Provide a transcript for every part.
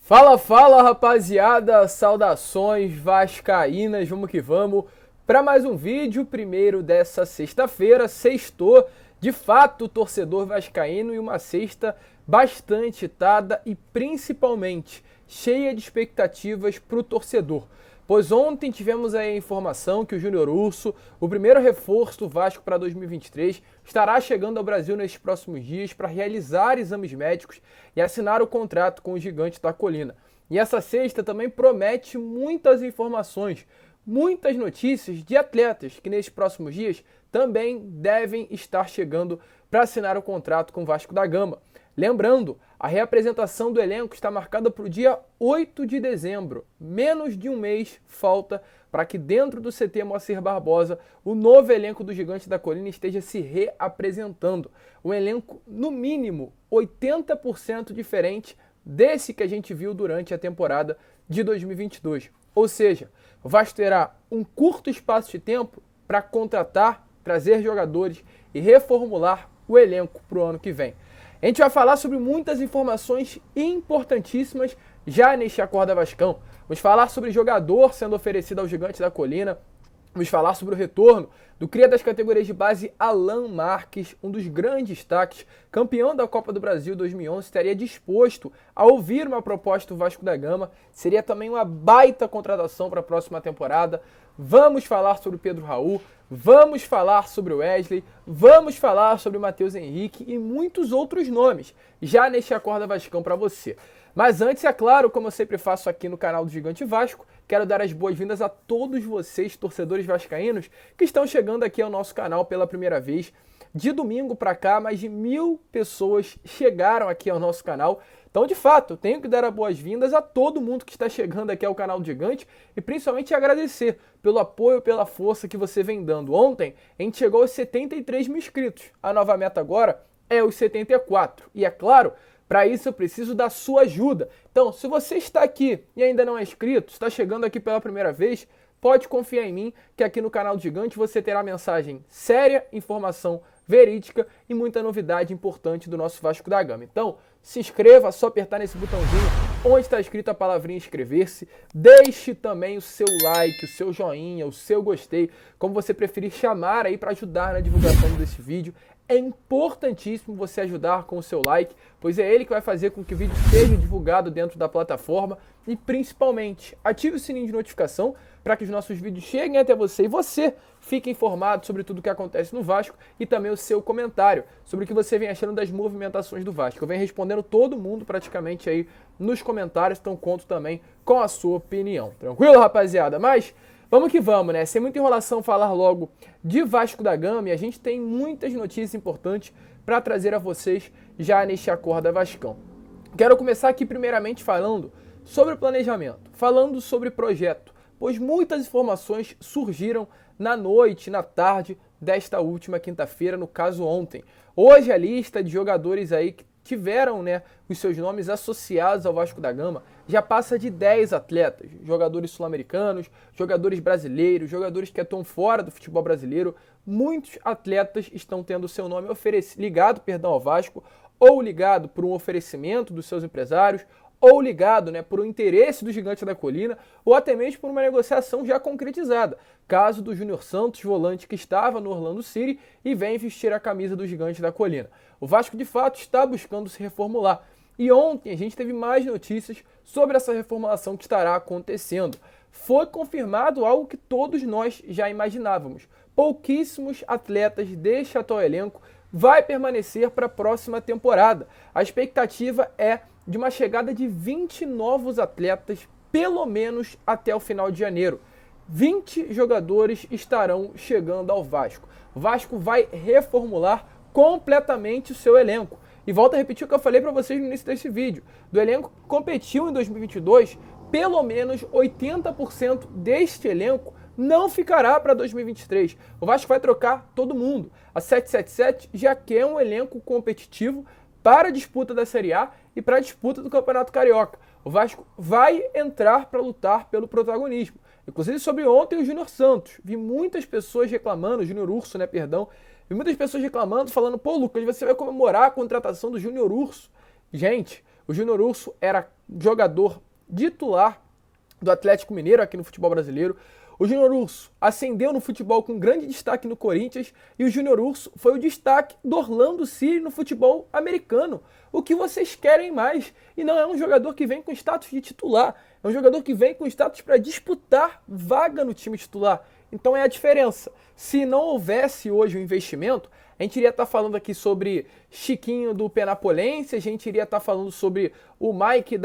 Fala, fala, rapaziada, saudações vascaínas, vamos que vamos para mais um vídeo, primeiro dessa sexta-feira, sextou, de fato, torcedor vascaíno e uma sexta bastante agitada e principalmente cheia de expectativas para o torcedor. Pois ontem tivemos aí a informação que o Júnior Urso, o primeiro reforço do Vasco para 2023, estará chegando ao Brasil nesses próximos dias para realizar exames médicos e assinar o contrato com o Gigante da Colina. E essa sexta também promete muitas informações, muitas notícias de atletas que nesses próximos dias também devem estar chegando para assinar o contrato com o Vasco da Gama. Lembrando, a reapresentação do elenco está marcada para o dia 8 de dezembro. Menos de um mês falta para que dentro do CT Moacir Barbosa o novo elenco do Gigante da Colina esteja se reapresentando. Um elenco, no mínimo, 80% diferente desse que a gente viu durante a temporada de 2022. Ou seja, o Vasco terá um curto espaço de tempo para contratar, trazer jogadores e reformular o elenco para o ano que vem. A gente vai falar sobre muitas informações importantíssimas já neste Acorda Vascão. Vamos falar sobre jogador sendo oferecido ao Gigante da Colina. Vamos falar sobre o retorno do cria das categorias de base Alan Marques, um dos grandes destaques, campeão da Copa do Brasil 2011, estaria disposto a ouvir uma proposta do Vasco da Gama. Seria também uma baita contratação para a próxima temporada. Vamos falar sobre o Pedro Raul, vamos falar sobre o Wesley, vamos falar sobre o Matheus Henrique e muitos outros nomes, já neste Acorda Vascão para você. Mas antes, é claro, como eu sempre faço aqui no canal do Gigante Vasco, quero dar as boas-vindas a todos vocês, torcedores vascaínos, que estão chegando aqui ao nosso canal pela primeira vez. De domingo para cá, mais de 1000 pessoas chegaram aqui ao nosso canal. Então, de fato, tenho que dar as boas-vindas a todo mundo que está chegando aqui ao canal do Gigante e principalmente agradecer pelo apoio, pela força que você vem dando. Ontem, a gente chegou aos 73 mil inscritos. A nova meta agora é os 74. E é claro, para isso eu preciso da sua ajuda. Então, se você está aqui e ainda não é inscrito, está chegando aqui pela primeira vez, pode confiar em mim que aqui no canal do Gigante você terá mensagem séria, informação verídica e muita novidade importante do nosso Vasco da Gama. Então, se inscreva, é só apertar nesse botãozinho onde está escrito a palavrinha inscrever-se. Deixe também o seu like, o seu joinha, o seu gostei, como você preferir chamar aí para ajudar na divulgação desse vídeo. É importantíssimo você ajudar com o seu like, pois é ele que vai fazer com que o vídeo seja divulgado dentro da plataforma e principalmente ative o sininho de notificação para que os nossos vídeos cheguem até você e você fique informado sobre tudo o que acontece no Vasco e também o seu comentário sobre o que você vem achando das movimentações do Vasco. Eu venho respondendo todo mundo praticamente aí nos comentários, então conto também com a sua opinião. Tranquilo, rapaziada? Mas vamos que vamos, né? Sem muita enrolação, falar logo de Vasco da Gama e a gente tem muitas notícias importantes para trazer a vocês já neste Acorda Vascão. Quero começar aqui primeiramente falando sobre o planejamento, falando sobre projeto, pois muitas informações surgiram na noite, na tarde desta última quinta-feira, no caso ontem. Hoje a lista de jogadores aí que tiveram, né, os seus nomes associados ao Vasco da Gama já passa de 10 atletas, jogadores sul-americanos, jogadores brasileiros, jogadores que atuam fora do futebol brasileiro. Muitos atletas estão tendo seu nome ligado ao Vasco, ou ligado por um oferecimento dos seus empresários, ou ligado, né, por um interesse do Gigante da Colina, ou até mesmo por uma negociação já concretizada. Caso do Júnior Santos, volante que estava no Orlando City e vem vestir a camisa do Gigante da Colina. O Vasco, de fato, está buscando se reformular. E ontem a gente teve mais notícias sobre essa reformulação que estará acontecendo. Foi confirmado algo que todos nós já imaginávamos. Pouquíssimos atletas deste atual elenco vai permanecer para a próxima temporada. A expectativa é de uma chegada de 20 novos atletas, pelo menos até o final de janeiro. 20 jogadores estarão chegando ao Vasco. O Vasco vai reformular completamente o seu elenco. E volto a repetir o que eu falei para vocês no início desse vídeo. Do elenco que competiu em 2022, pelo menos 80% deste elenco não ficará para 2023. O Vasco vai trocar todo mundo. A 777 já quer um elenco competitivo para a disputa da Série A e para a disputa do Campeonato Carioca. O Vasco vai entrar para lutar pelo protagonismo. Inclusive sobre ontem o Júnior Santos. Vi muitas pessoas reclamando, o Júnior Urso, né, perdão. Vi muitas pessoas reclamando, falando, pô, Lucas, você vai comemorar a contratação do Júnior Urso. Gente, o Júnior Urso era jogador titular do Atlético Mineiro aqui no futebol brasileiro. O Júnior Urso ascendeu no futebol com grande destaque no Corinthians e o Júnior Urso foi o destaque do Orlando City no futebol americano. O que vocês querem mais? E não é um jogador que vem com status de titular, é um jogador que vem com status para disputar vaga no time titular. Então é a diferença. Se não houvesse hoje o investimento, a gente iria estar falando aqui sobre Chiquinho do Penapolense, a gente iria estar falando sobre o Mike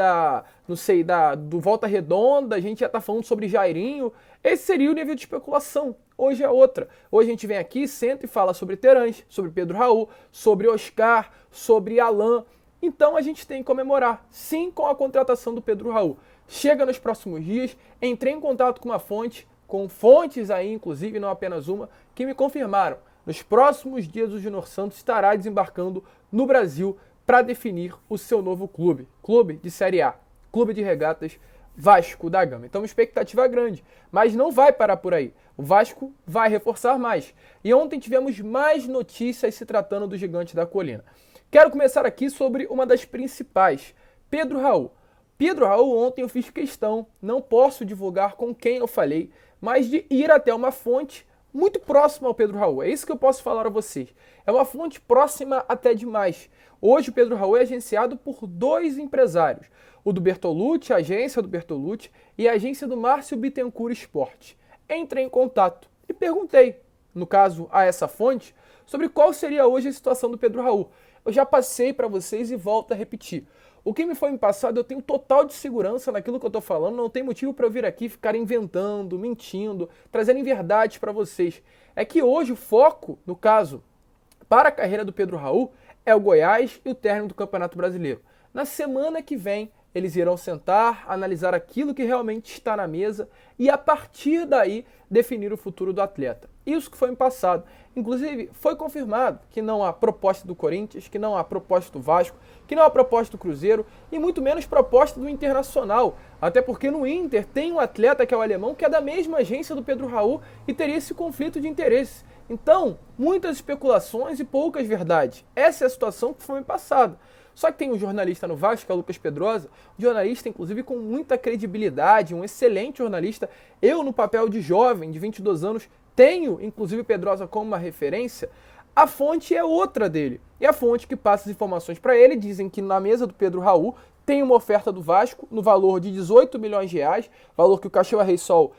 do Volta Redonda, a gente ia estar falando sobre Jairinho. Esse seria o nível de especulação. Hoje é outra. Hoje a gente vem aqui, senta e fala sobre Terãs, sobre Pedro Raul, sobre Oscar, sobre Alan. Então a gente tem que comemorar, sim, com a contratação do Pedro Raul. Chega nos próximos dias, entrei em contato com fontes aí, inclusive, não apenas uma, que me confirmaram. Nos próximos dias, o Júnior Santos estará desembarcando no Brasil para definir o seu novo clube. Clube de Série A, Clube de Regatas Vasco da Gama. Então, uma expectativa grande, mas não vai parar por aí. O Vasco vai reforçar mais. E ontem tivemos mais notícias se tratando do Gigante da Colina. Quero começar aqui sobre uma das principais, Pedro Raul. Pedro Raul, ontem eu fiz questão, não posso divulgar com quem eu falei, mas de ir até uma fonte muito próxima ao Pedro Raul. É isso que eu posso falar a vocês. É uma fonte próxima até demais. Hoje o Pedro Raul é agenciado por 2 empresários. O do Bertolucci, a agência do Bertolucci, e a agência do Márcio Bittencourt Esporte. Entrei em contato e perguntei, no caso a essa fonte, sobre qual seria hoje a situação do Pedro Raul. Eu já passei para vocês e volto a repetir. O que me foi me passado, eu tenho total de segurança naquilo que eu estou falando, não tem motivo para eu vir aqui ficar inventando, mentindo, trazendo inverdades para vocês. É que hoje o foco, no caso, para a carreira do Pedro Raul, é o Goiás e o término do Campeonato Brasileiro. Na semana que vem, eles irão sentar, analisar aquilo que realmente está na mesa e, a partir daí, definir o futuro do atleta. Isso que foi me passado. Inclusive, foi confirmado que não há proposta do Corinthians, que não há proposta do Vasco, que não há proposta do Cruzeiro e muito menos proposta do Internacional. Até porque no Inter tem um atleta que é o alemão, que é da mesma agência do Pedro Raul e teria esse conflito de interesse. Então, muitas especulações e poucas verdades. Essa é a situação que foi me passada. Só que tem um jornalista no Vasco, que é o Lucas Pedrosa, um jornalista, inclusive, com muita credibilidade, um excelente jornalista. Eu, no papel de jovem, de 22 anos, tenho, inclusive, Pedrosa como uma referência. A fonte é outra dele. E a fonte que passa as informações para ele dizem que na mesa do Pedro Raul tem uma oferta do Vasco no valor de 18 milhões de reais, valor que o Cachoeira Rei Sol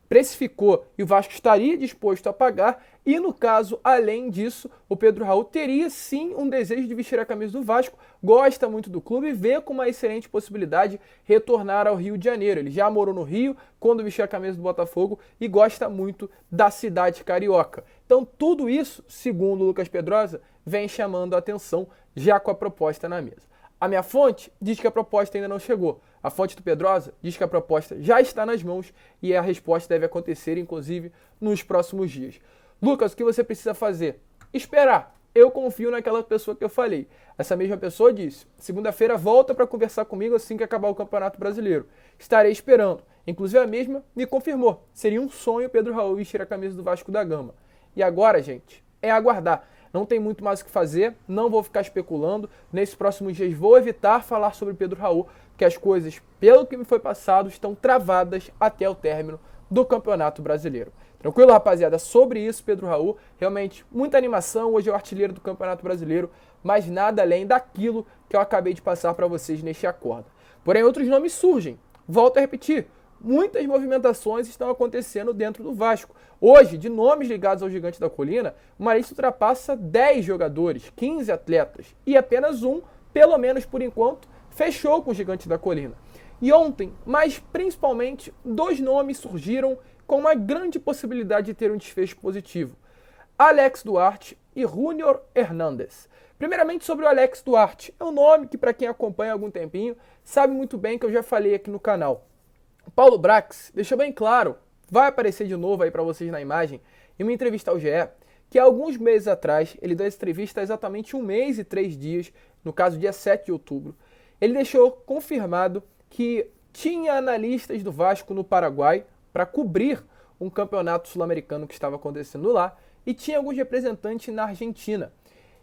precificou e o Vasco estaria disposto a pagar. E no caso, além disso, o Pedro Raul teria sim um desejo de vestir a camisa do Vasco, gosta muito do clube e vê com uma excelente possibilidade retornar ao Rio de Janeiro. Ele já morou no Rio quando vestiu a camisa do Botafogo e gosta muito da cidade carioca. Então tudo isso, segundo o Lucas Pedrosa, vem chamando a atenção já com a proposta na mesa. A minha fonte diz que a proposta ainda não chegou. A fonte do Pedrosa diz que a proposta já está nas mãos e a resposta deve acontecer, inclusive, nos próximos dias. Lucas, o que você precisa fazer? Esperar. Eu confio naquela pessoa que eu falei. Essa mesma pessoa disse, segunda-feira volta para conversar comigo assim que acabar o Campeonato Brasileiro. Estarei esperando. Inclusive a mesma me confirmou. Seria um sonho Pedro Raul vestir a camisa do Vasco da Gama. E agora, gente, é aguardar. Não tem muito mais o que fazer, não vou ficar especulando. Nesses próximos dias vou evitar falar sobre Pedro Raul, porque as coisas, pelo que me foi passado, estão travadas até o término do Campeonato Brasileiro. Tranquilo, rapaziada? Sobre isso, Pedro Raul, realmente muita animação. Hoje é o artilheiro do Campeonato Brasileiro, mas nada além daquilo que eu acabei de passar para vocês neste acordo. Porém, outros nomes surgem. Volto a repetir. Muitas movimentações estão acontecendo dentro do Vasco. Hoje, de nomes ligados ao Gigante da Colina, uma lista ultrapassa 10 jogadores, 15 atletas. E apenas um, pelo menos por enquanto, fechou com o Gigante da Colina. E ontem, mas principalmente, 2 nomes surgiram com uma grande possibilidade de ter um desfecho positivo. Alex Duarte e Júnior Hernández. Primeiramente sobre o Alex Duarte. É um nome que, para quem acompanha há algum tempinho, sabe muito bem que eu já falei aqui no canal. Paulo Brax deixou bem claro, vai aparecer de novo aí para vocês na imagem, em uma entrevista ao GE, que há alguns meses atrás, ele deu essa entrevista há exatamente 1 mês e 3 dias, no caso dia 7 de outubro, ele deixou confirmado que tinha analistas do Vasco no Paraguai para cobrir um campeonato sul-americano que estava acontecendo lá e tinha alguns representantes na Argentina.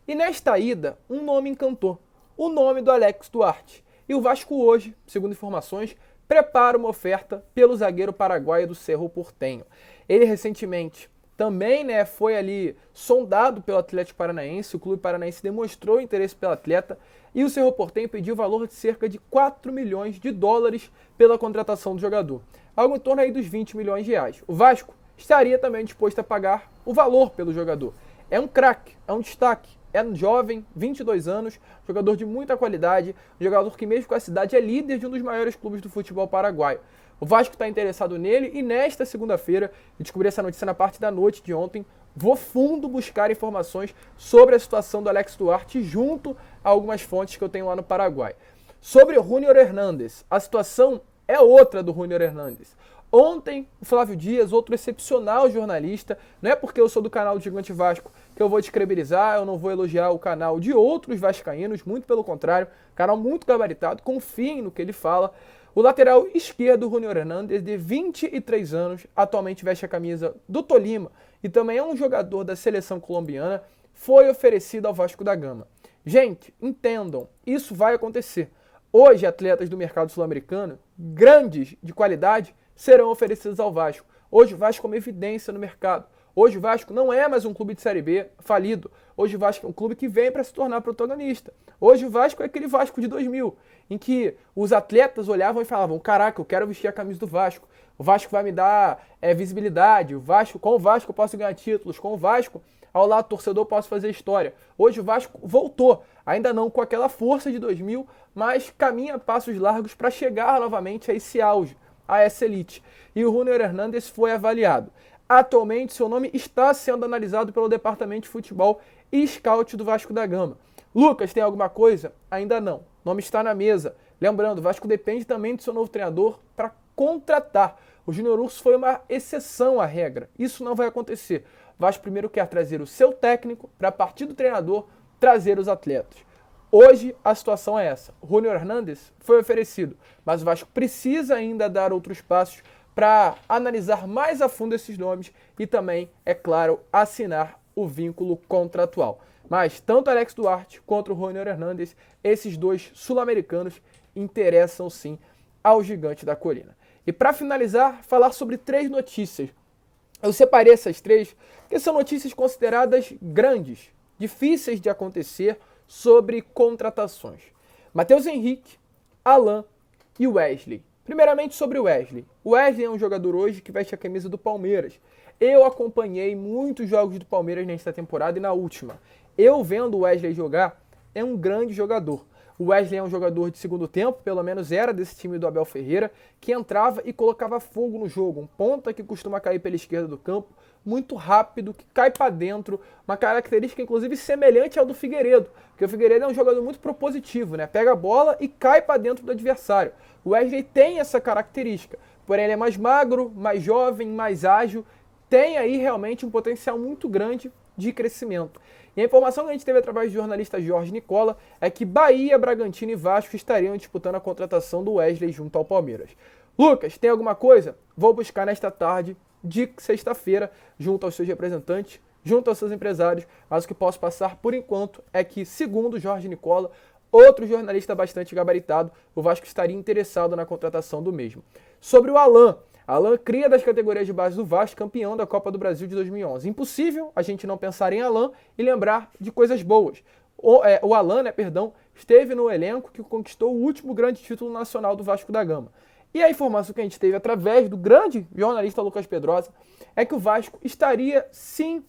E nesta ida, um nome encantou, o nome do Alex Duarte. E o Vasco hoje, segundo informações, prepara uma oferta pelo zagueiro paraguaio do Cerro Porteño. Ele recentemente também foi ali sondado pelo Atlético Paranaense, o clube paranaense demonstrou interesse pelo atleta e o Cerro Porteño pediu o valor de cerca de 4 milhões de dólares pela contratação do jogador, algo em torno aí dos 20 milhões de reais. O Vasco estaria também disposto a pagar o valor pelo jogador. É um craque, é um destaque, é um jovem, 22 anos, jogador de muita qualidade, um jogador que mesmo com a cidade é líder de um dos maiores clubes do futebol paraguaio. O Vasco está interessado nele e nesta segunda-feira, eu descobri essa notícia na parte da noite de ontem, vou fundo buscar informações sobre a situação do Alex Duarte junto a algumas fontes que eu tenho lá no Paraguai. Sobre o Júnior Hernández, a situação é outra do Júnior Hernández. Ontem, o Flávio Dias, outro excepcional jornalista, não é porque eu sou do canal do Gigante Vasco que eu vou descredibilizar, eu não vou elogiar o canal de outros vascaínos, muito pelo contrário, canal muito gabaritado, confiem no que ele fala. O lateral esquerdo, Júnior Hernández, de 23 anos, atualmente veste a camisa do Tolima e também é um jogador da seleção colombiana, foi oferecido ao Vasco da Gama. Gente, entendam, isso vai acontecer. Hoje, atletas do mercado sul-americano, grandes de qualidade, serão oferecidos ao Vasco. Hoje o Vasco é uma evidência no mercado. Hoje o Vasco não é mais um clube de Série B falido. Hoje o Vasco é um clube que vem para se tornar protagonista. Hoje o Vasco é aquele Vasco de 2000, em que os atletas olhavam e falavam: caraca, eu quero vestir a camisa do Vasco. O Vasco vai me dar visibilidade. Com o Vasco eu posso ganhar títulos. Com o Vasco, ao lado do torcedor, eu posso fazer história. Hoje o Vasco voltou, ainda não com aquela força de 2000, mas caminha passos largos para chegar novamente a esse auge, a essa elite. E o Júnior Hernández foi avaliado. Atualmente, seu nome está sendo analisado pelo Departamento de Futebol e Scout do Vasco da Gama. Lucas, tem alguma coisa? Ainda não. O nome está na mesa. Lembrando, o Vasco depende também do seu novo treinador para contratar. O Júnior Urso foi uma exceção à regra. Isso não vai acontecer. O Vasco primeiro quer trazer o seu técnico para, a partir do treinador, trazer os atletas. Hoje a situação é essa. O Júnior Hernández foi oferecido, mas o Vasco precisa ainda dar outros passos para analisar mais a fundo esses nomes e também, é claro, assinar o vínculo contratual. Mas tanto Alex Duarte quanto o Júnior Hernández, esses dois sul-americanos, interessam sim ao Gigante da Colina. E para finalizar, falar sobre 3 notícias. Eu separei essas 3 porque são notícias consideradas grandes, difíceis de acontecer, sobre contratações. Matheus Henrique, Alan e Wesley. Primeiramente sobre o Wesley. O Wesley é um jogador hoje que veste a camisa do Palmeiras. Eu acompanhei muitos jogos do Palmeiras nesta temporada e na última. Eu vendo o Wesley jogar, é um grande jogador. O Wesley é um jogador de segundo tempo, pelo menos era desse time do Abel Ferreira, que entrava e colocava fogo no jogo. Um ponta que costuma cair pela esquerda do campo, muito rápido, que cai para dentro, uma característica inclusive semelhante ao do Figueiredo, porque o Figueiredo é um jogador muito propositivo, né? Pega a bola e cai para dentro do adversário. O Wesley tem essa característica, porém ele é mais magro, mais jovem, mais ágil, tem aí realmente um potencial muito grande de crescimento. E a informação que a gente teve através do jornalista Jorge Nicola é que Bahia, Bragantino e Vasco estariam disputando a contratação do Wesley junto ao Palmeiras. Lucas, tem alguma coisa? Vou buscar nesta tarde de sexta-feira, junto aos seus representantes, junto aos seus empresários, mas o que posso passar por enquanto é que, segundo Jorge Nicola, outro jornalista bastante gabaritado, o Vasco estaria interessado na contratação do mesmo. Sobre o Alan, cria das categorias de base do Vasco, campeão da Copa do Brasil de 2011. Impossível a gente não pensar em Alan e lembrar de coisas boas. O Alan, esteve no elenco que conquistou o último grande título nacional do Vasco da Gama. E a informação que a gente teve através do grande jornalista Lucas Pedrosa é que o Vasco estaria, sim,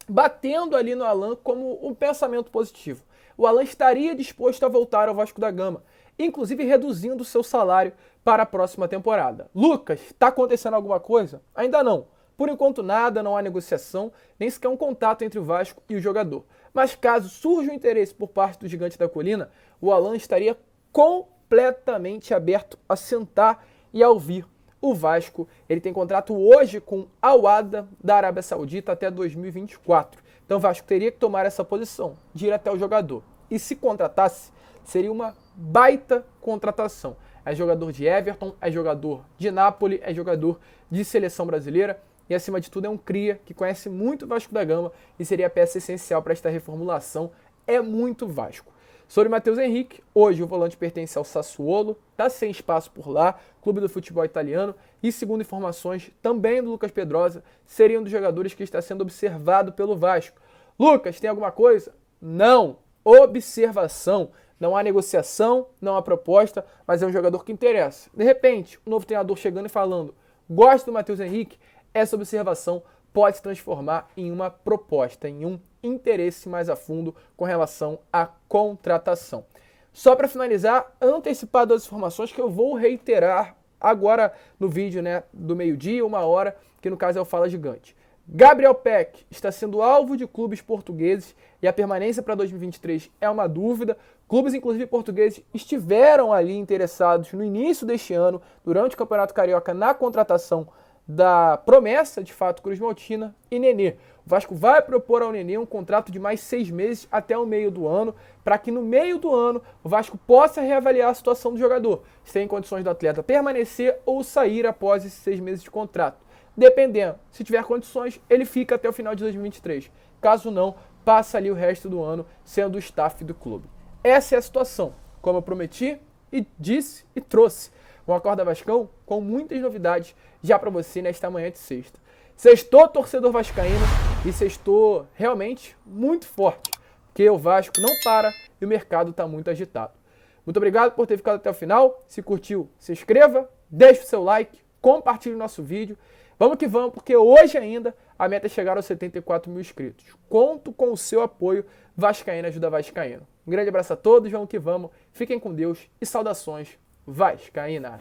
batendo ali no Alan como um pensamento positivo. O Alan estaria disposto a voltar ao Vasco da Gama, inclusive reduzindo o seu salário para a próxima temporada. Lucas, está acontecendo alguma coisa? Ainda não. Por enquanto nada, não há negociação, nem sequer um contato entre o Vasco e o jogador. Mas caso surja o interesse por parte do Gigante da Colina, o Alan estaria completamente aberto a sentar e a ouvir o Vasco. Ele tem contrato hoje com Al Wahda da Arábia Saudita até 2024. Então o Vasco teria que tomar essa posição, de ir até o jogador. E se contratasse, seria uma baita contratação. É jogador de Everton, é jogador de Napoli, é jogador de seleção brasileira e, acima de tudo, é um cria que conhece muito o Vasco da Gama e seria a peça essencial para esta reformulação. É muito Vasco. Sobre Matheus Henrique, hoje o volante pertence ao Sassuolo, está sem espaço por lá, clube do futebol italiano, e segundo informações também do Lucas Pedrosa, seria um dos jogadores que está sendo observado pelo Vasco. Lucas, tem alguma coisa? Não. Observação. Não há negociação, não há proposta, mas é um jogador que interessa. De repente, um novo treinador chegando e falando, gosto do Matheus Henrique, essa observação pode se transformar em uma proposta, em um interesse mais a fundo com relação à contratação. Só para finalizar, antecipado as informações que eu vou reiterar agora no vídeo, né, do meio-dia, 1h, que no caso é o Fala Gigante. Gabriel Peck está sendo alvo de clubes portugueses e a permanência para 2023 é uma dúvida. Clubes, inclusive portugueses, estiveram ali interessados no início deste ano, durante o Campeonato Carioca, na contratação da promessa, de fato, Cruz Maltina e Nenê. O Vasco vai propor ao Nenê um contrato de mais 6 meses até o meio do ano, para que no meio do ano o Vasco possa reavaliar a situação do jogador, se tem condições do atleta permanecer ou sair após esses 6 meses de contrato. Dependendo, se tiver condições, ele fica até o final de 2023. Caso não, passa ali o resto do ano sendo o staff do clube. Essa é a situação, como eu prometi e disse e trouxe. Um Acorda Vascão com muitas novidades já para você nesta manhã de sexta. Sextou, torcedor vascaíno, e sextou realmente muito forte, porque o Vasco não para e o mercado está muito agitado. Muito obrigado por ter ficado até o final. Se curtiu, se inscreva, deixe o seu like, compartilhe o nosso vídeo. Vamos que vamos, porque hoje ainda a meta é chegar aos 74 mil inscritos. Conto com o seu apoio. Vascaíno ajuda Vascaíno. Um grande abraço a todos, vamos que vamos. Fiquem com Deus e saudações vascaínas.